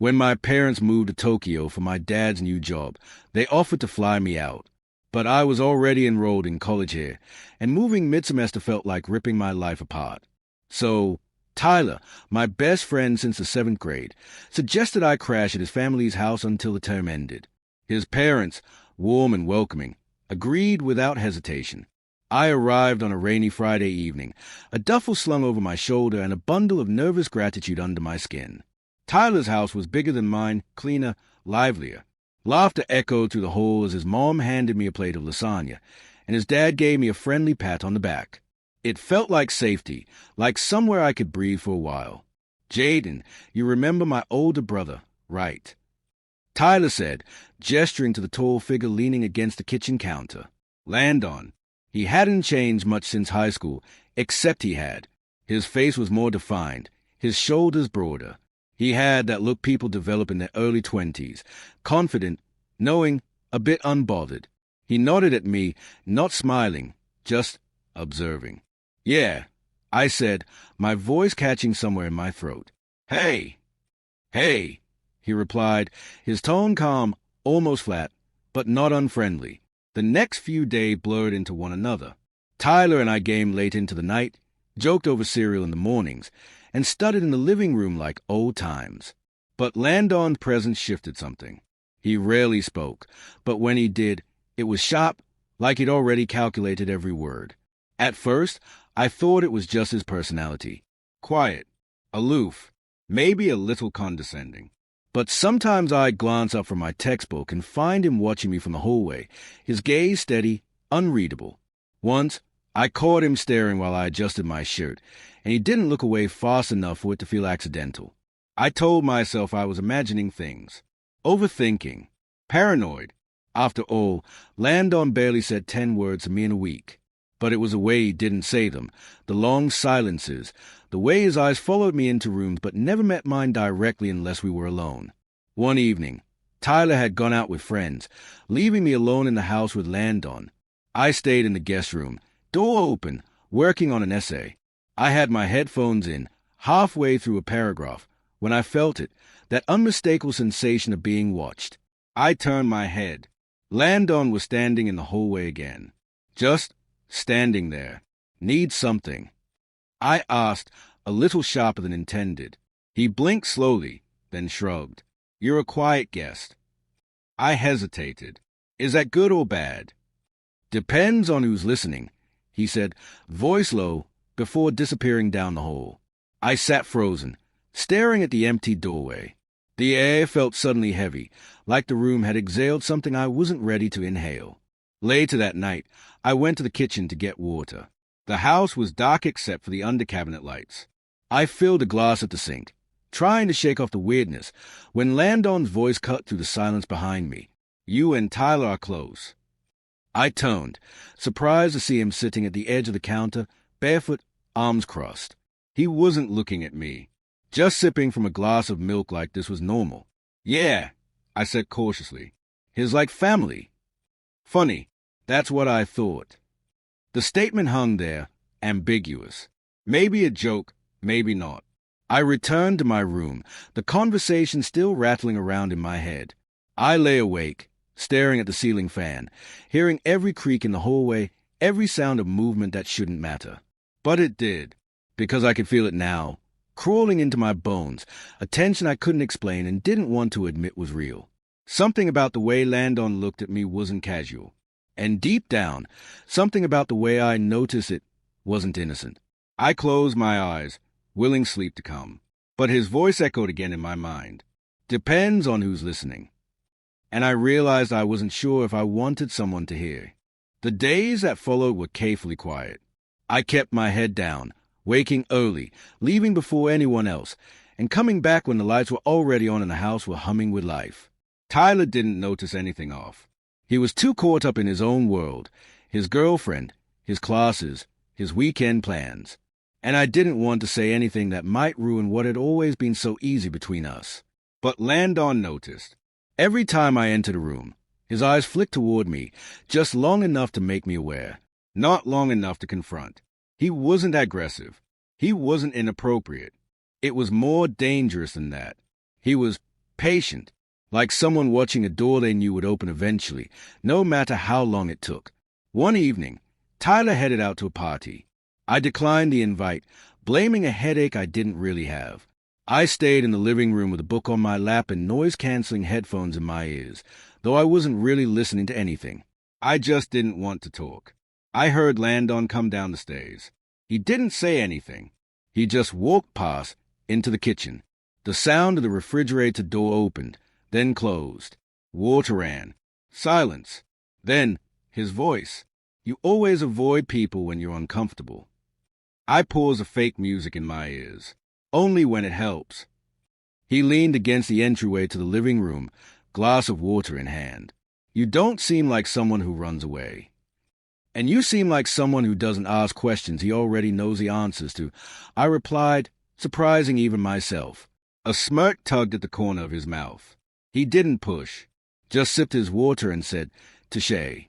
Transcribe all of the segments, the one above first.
When my parents moved to Tokyo for my dad's new job, they offered to fly me out. But I was already enrolled in college here, and moving mid-semester felt like ripping my life apart. So, Tyler, my best friend since the 7th grade, suggested I crash at his family's house until the term ended. His parents, warm and welcoming, agreed without hesitation. I arrived on a rainy Friday evening, a duffel slung over my shoulder and a bundle of nervous gratitude under my skin. Tyler's house was bigger than mine, cleaner, livelier. Laughter echoed through the hall as his mom handed me a plate of lasagna, and his dad gave me a friendly pat on the back. It felt like safety, like somewhere I could breathe for a while. "Jaden, you remember my older brother, right?" Tyler said, gesturing to the tall figure leaning against the kitchen counter. Landon. He hadn't changed much since high school, except he had. His face was more defined, his shoulders broader. He had that look people develop in their early 20s, confident, knowing, a bit unbothered. He nodded at me, not smiling, just observing. "Yeah," I said, my voice catching somewhere in my throat. "Hey!" "Hey!" he replied, his tone calm, almost flat, but not unfriendly. The next few days blurred into one another. Tyler and I gamed late into the night, joked over cereal in the mornings, and studied in the living room like old times. But Landon's presence shifted something. He rarely spoke, but when he did, it was sharp, like he'd already calculated every word. At first, I thought it was just his personality. Quiet, aloof, maybe a little condescending. But sometimes I'd glance up from my textbook and find him watching me from the hallway, his gaze steady, unreadable. Once, I caught him staring while I adjusted my shirt, and he didn't look away fast enough for it to feel accidental. I told myself I was imagining things, overthinking, paranoid. After all, Landon barely said 10 words to me in a week. But it was the way he didn't say them, the long silences, the way his eyes followed me into rooms but never met mine directly unless we were alone. One evening, Tyler had gone out with friends, leaving me alone in the house with Landon. I stayed in the guest room, door open, working on an essay. I had my headphones in, halfway through a paragraph, when I felt it, that unmistakable sensation of being watched. I turned my head. Landon was standing in the hallway again. Just standing there. "Need something?" I asked, a little sharper than intended. He blinked slowly, then shrugged. "You're a quiet guest." I hesitated. "Is that good or bad?" "Depends on who's listening," he said, voice low, before disappearing down the hall. I sat frozen, staring at the empty doorway. The air felt suddenly heavy, like the room had exhaled something I wasn't ready to inhale. Later that night, I went to the kitchen to get water. The house was dark except for the under-cabinet lights. I filled a glass at the sink, trying to shake off the weirdness, when Landon's voice cut through the silence behind me. "You and Tyler are close." I turned, surprised to see him sitting at the edge of the counter, barefoot, arms crossed. He wasn't looking at me, just sipping from a glass of milk like this was normal. "Yeah," I said cautiously. "He's like family." Funny, that's what I thought. The statement hung there, ambiguous. Maybe a joke, maybe not. I returned to my room, the conversation still rattling around in my head. I lay awake, staring at the ceiling fan, hearing every creak in the hallway, every sound of movement that shouldn't matter. But it did, because I could feel it now, crawling into my bones, a tension I couldn't explain and didn't want to admit was real. Something about the way Landon looked at me wasn't casual. And deep down, something about the way I noticed it wasn't innocent. I closed my eyes, willing sleep to come. But his voice echoed again in my mind. "Depends on who's listening." And I realized I wasn't sure if I wanted someone to hear. The days that followed were carefully quiet. I kept my head down, waking early, leaving before anyone else, and coming back when the lights were already on and the house were humming with life. Tyler didn't notice anything off. He was too caught up in his own world, his girlfriend, his classes, his weekend plans. And I didn't want to say anything that might ruin what had always been so easy between us. But Landon noticed. Every time I entered a room, his eyes flicked toward me, just long enough to make me aware, not long enough to confront. He wasn't aggressive. He wasn't inappropriate. It was more dangerous than that. He was patient, like someone watching a door they knew would open eventually, no matter how long it took. One evening, Tyler headed out to a party. I declined the invite, blaming a headache I didn't really have. I stayed in the living room with a book on my lap and noise-canceling headphones in my ears, though I wasn't really listening to anything. I just didn't want to talk. I heard Landon come down the stairs. He didn't say anything. He just walked past, into the kitchen. The sound of the refrigerator door opened, then closed. Water ran. Silence. Then, his voice. You always avoid people when you're uncomfortable. I pause the fake music in my ears. Only when it helps. He leaned against the entryway to the living room, glass of water in hand. You don't seem like someone who runs away. And you seem like someone who doesn't ask questions he already knows the answers to, I replied, surprising even myself. A smirk tugged at the corner of his mouth. He didn't push, just sipped his water and said, "Touché."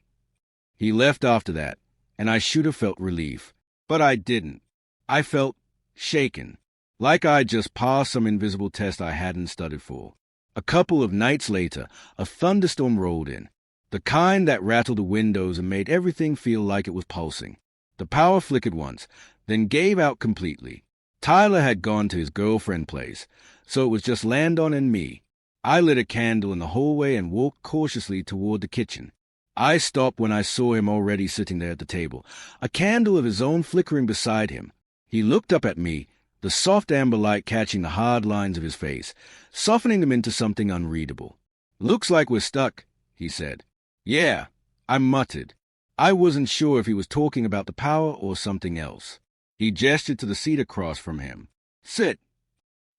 He left after that, and I should have felt relief, but I didn't. I felt shaken, like I'd just passed some invisible test I hadn't studied for. A couple of nights later, a thunderstorm rolled in. The kind that rattled the windows and made everything feel like it was pulsing. The power flickered once, then gave out completely. Tyler had gone to his girlfriend's place, so it was just Landon and me. I lit a candle in the hallway and walked cautiously toward the kitchen. I stopped when I saw him already sitting there at the table, a candle of his own flickering beside him. He looked up at me, the soft amber light catching the hard lines of his face, softening them into something unreadable. "Looks like we're stuck," he said. "Yeah," I muttered. I wasn't sure if he was talking about the power or something else. He gestured to the seat across from him. "Sit."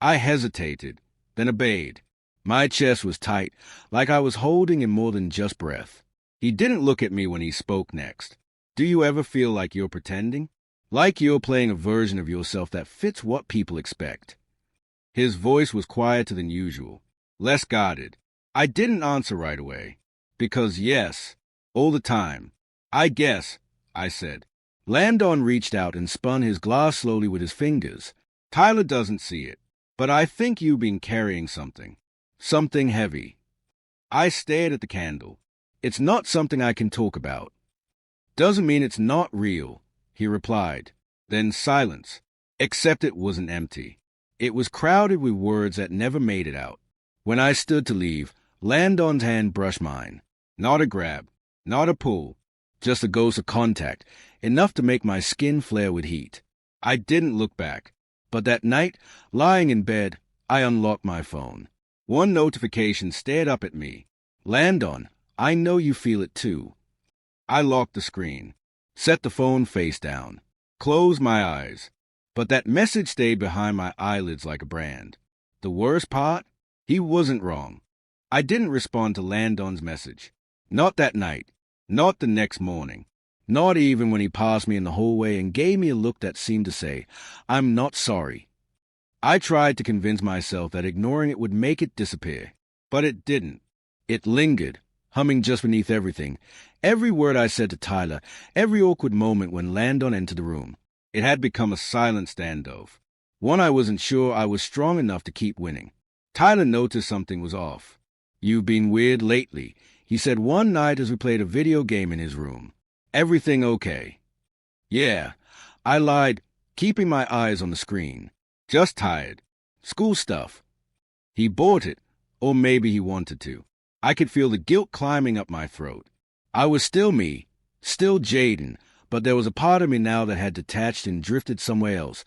I hesitated, then obeyed. My chest was tight, like I was holding in more than just breath. He didn't look at me when he spoke next. "Do you ever feel like you're pretending? Like you're playing a version of yourself that fits what people expect?" His voice was quieter than usual, less guarded. I didn't answer right away. Because yes, all the time. "I guess," I said. Landon reached out and spun his glass slowly with his fingers. "Tyler doesn't see it, but I think you've been carrying something. Something heavy." I stared at the candle. "It's not something I can talk about." "Doesn't mean it's not real," he replied. Then silence, except it wasn't empty. It was crowded with words that never made it out. When I stood to leave, Landon's hand brushed mine. Not a grab, not a pull, just a ghost of contact, enough to make my skin flare with heat. I didn't look back, but that night, lying in bed, I unlocked my phone. One notification stared up at me. "Landon, I know you feel it too." I locked the screen, set the phone face down, closed my eyes, but that message stayed behind my eyelids like a brand. The worst part? He wasn't wrong. I didn't respond to Landon's message. Not that night, not the next morning, not even when he passed me in the hallway and gave me a look that seemed to say, "I'm not sorry." I tried to convince myself that ignoring it would make it disappear, but it didn't. It lingered, humming just beneath everything. Every word I said to Tyler, every awkward moment when Landon entered the room. It had become a silent standoff, one I wasn't sure I was strong enough to keep winning. Tyler noticed something was off. "You've been weird lately," he said one night as we played a video game in his room. "Everything okay?" "Yeah," I lied, keeping my eyes on the screen. "Just tired. School stuff." He bought it, or maybe he wanted to. I could feel the guilt climbing up my throat. I was still me, still Jaden, but there was a part of me now that had detached and drifted somewhere else,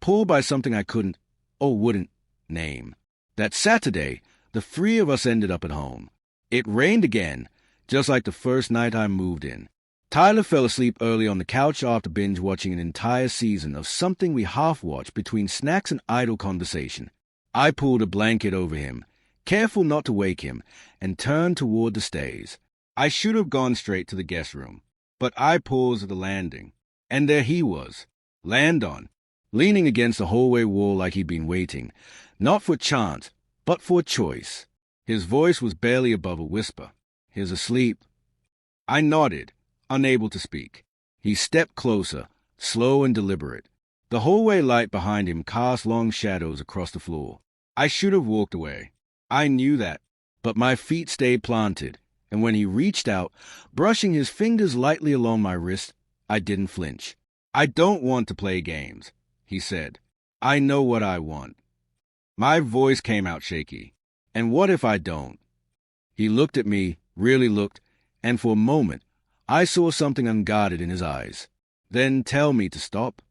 pulled by something I couldn't, or wouldn't, name. That Saturday, the three of us ended up at home. It rained again, just like the first night I moved in. Tyler fell asleep early on the couch after binge-watching an entire season of something we half-watched between snacks and idle conversation. I pulled a blanket over him, careful not to wake him, and turned toward the stairs. I should have gone straight to the guest room, but I paused at the landing, and there he was, Landon, leaning against the hallway wall like he'd been waiting, not for chance, but for choice. His voice was barely above a whisper. "He's asleep." I nodded, unable to speak. He stepped closer, slow and deliberate. The hallway light behind him cast long shadows across the floor. I should have walked away. I knew that, but my feet stayed planted, and when he reached out, brushing his fingers lightly along my wrist, I didn't flinch. I don't want to play games, he said. I know what I want. My voice came out shaky. And what if I don't? He looked at me, really looked, and for a moment, I saw something unguarded in his eyes. Then tell me to stop.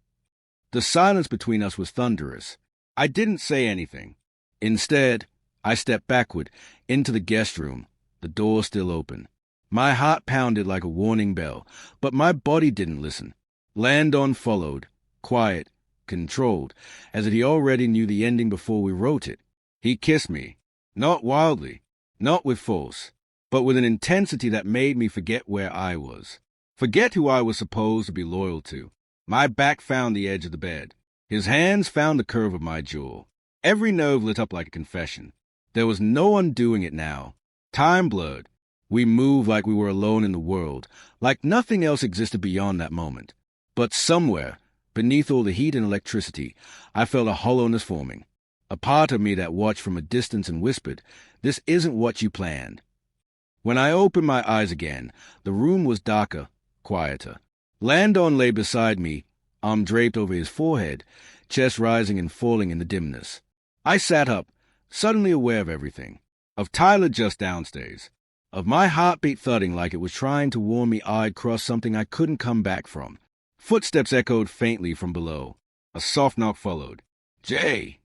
The silence between us was thunderous. I didn't say anything. Instead, I stepped backward into the guest room, the door still open. My heart pounded like a warning bell, but my body didn't listen. Landon followed, quiet, controlled, as if he already knew the ending before we wrote it. He kissed me, not wildly, not with force, but with an intensity that made me forget where I was. Forget who I was supposed to be loyal to. My back found the edge of the bed. His hands found the curve of my jaw. Every nerve lit up like a confession. There was no undoing it now. Time blurred. We moved like we were alone in the world, like nothing else existed beyond that moment. But somewhere, beneath all the heat and electricity, I felt a hollowness forming. A part of me that watched from a distance and whispered, "This isn't what you planned." When I opened my eyes again, the room was darker, quieter. Landon lay beside me, arm draped over his forehead, chest rising and falling in the dimness. I sat up, suddenly aware of everything. Of Tyler just downstairs. Of my heartbeat thudding like it was trying to warn me I'd crossed something I couldn't come back from. Footsteps echoed faintly from below. A soft knock followed. "Jay!"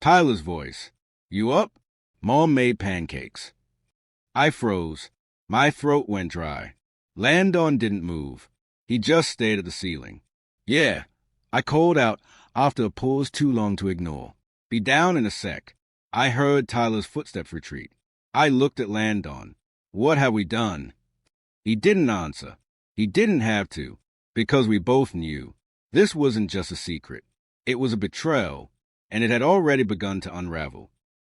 Tyler's voice. "You up?" Mom made pancakes. I froze. My throat went dry. Landon didn't move. He just stared at the ceiling. "Yeah," I called out after a pause too long to ignore. "Be down in a sec." I heard Tyler's footsteps retreat. I looked at Landon. What have we done? He didn't answer. He didn't have to, because we both knew. This wasn't just a secret. It was a betrayal, and it had already begun to unravel.